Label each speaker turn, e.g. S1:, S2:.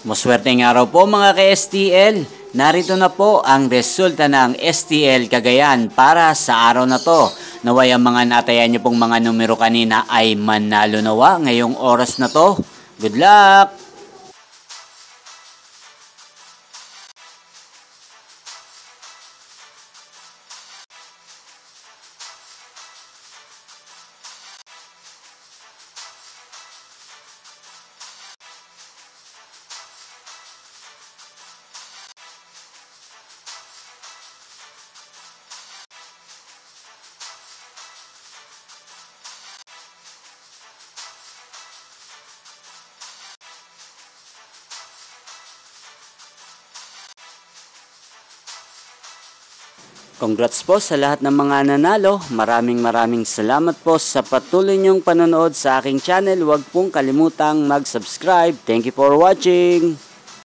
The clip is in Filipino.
S1: Maswerteng araw po mga ka-STL. Narito na po ang resulta ng STL Cagayan para sa araw na to. Naway ang mga natayan niyo pong mga numero kanina ay manalo nawa ngayong oras na to. Good luck! Congrats po sa lahat ng mga nanalo. Maraming salamat po sa patuloy niyong panonood sa aking channel. Huwag pong kalimutang mag-subscribe. Thank you for watching.